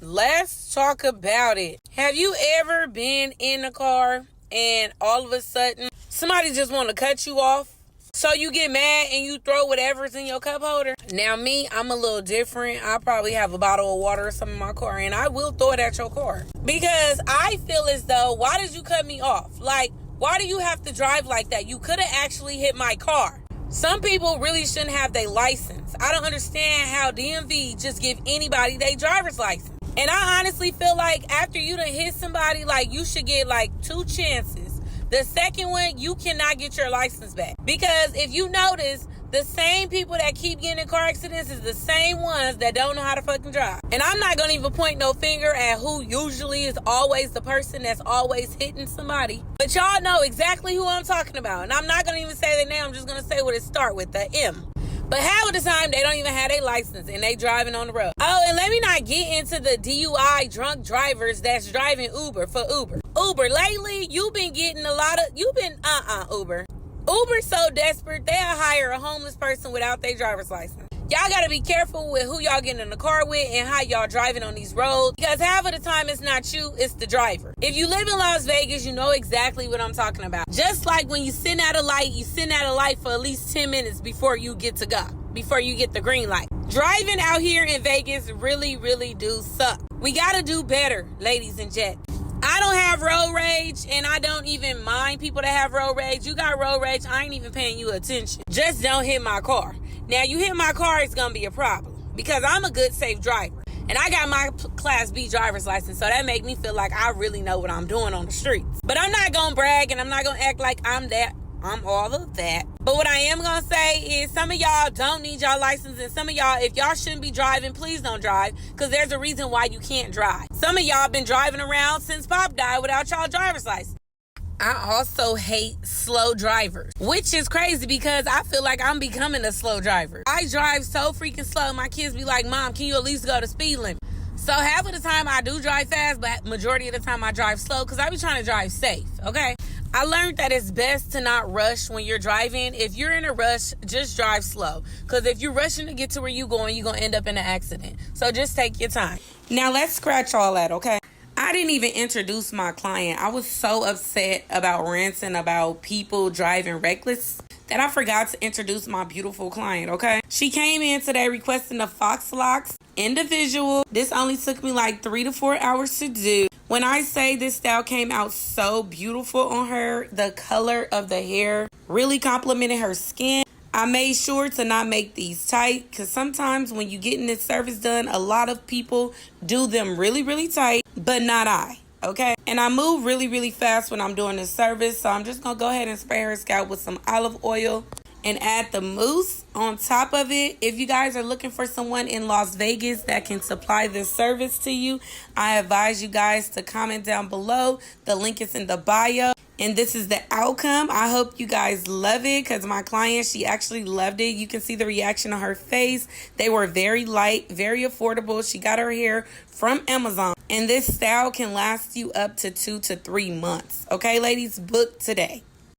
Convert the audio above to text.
Let's talk about it. Have you ever been in a car and all of a sudden somebody just want to cut you off? So you get mad and you throw whatever's in your cup holder. Now me, I'm a little different. I probably have a bottle of water or something in my car and I will throw it at your car. Because I feel as though, why did you cut me off? Like, why do you have to drive like that? You could have actually hit my car. Some people really shouldn't have their license. I don't understand how DMV just give anybody their driver's license. And I honestly feel like after you done hit somebody, like you should get like 2 chances. The second one, you cannot get your license back. Because if you notice, the same people that keep getting in car accidents is the same ones that don't know how to fucking drive. And I'm not going to even point no finger at who usually is always the person that's always hitting somebody. But y'all know exactly who I'm talking about. And I'm not going to even say the name. I'm just going to say what it start with, the M. But half of the time, they don't even have their license and they driving on the road. Oh, and let me not get into the DUI drunk drivers that's driving Uber for Uber. Uber, lately, you've been getting a lot of, Uber. Uber's so desperate, they'll hire a homeless person without their driver's license. Y'all gotta be careful with who y'all getting in the car with and how y'all driving on these roads. Because half of the time, it's not you, it's the driver. If you live in Las Vegas, you know exactly what I'm talking about. Just like when you sitting at a light, you sitting at a light for at least 10 minutes before you get to go. Before you get the green light. Driving out here in Vegas really, really do suck. We gotta do better, ladies and gents. I don't have road rage, and I don't even mind people that have road rage. You got road rage, I ain't even paying you attention. Just don't hit my car. Now, you hit my car, it's gonna be a problem. Because I'm a good, safe driver. And I got my Class B driver's license, so that make me feel like I really know what I'm doing on the streets. But I'm not gonna brag, and I'm not gonna act like I'm all of that. But what I am going to say is some of y'all don't need y'all license. And some of y'all, if y'all shouldn't be driving, please don't drive. Because there's a reason why you can't drive. Some of y'all been driving around since Pop died without y'all driver's license. I also hate slow drivers. Which is crazy because I feel like I'm becoming a slow driver. I drive so freaking slow. My kids be like, Mom, can you at least go the speed limit? So half of the time I do drive fast, but majority of the time I drive slow because I be trying to drive safe, okay? I learned that it's best to not rush when you're driving. If you're in a rush, just drive slow. Because if you're rushing to get to where you're going to end up in an accident. So just take your time. Now let's scratch all that, okay? I didn't even introduce my client. I was so upset about ranting about people driving reckless that I forgot to introduce my beautiful client, okay? She came in today requesting the Faux Locs individual. This only took me like 3 to 4 hours to do. When I say this style came out so beautiful on her, the color of the hair really complimented her skin. I made sure to not make these tight because sometimes when you getting this service done, a lot of people do them really, really tight, but not I. Okay, and I move really, really fast when I'm doing this service. So I'm just going to go ahead and spray her scalp with some olive oil and add the mousse on top of it. If you guys are looking for someone in Las Vegas that can supply this service to you, I advise you guys to comment down below. The link is in the bio. And this is the outcome. I hope you guys love it because my client, she actually loved it. You can see the reaction on her face. They were very light, very affordable. She got her hair from Amazon. And this style can last you up to 2 to 3 months. Okay, ladies, book today.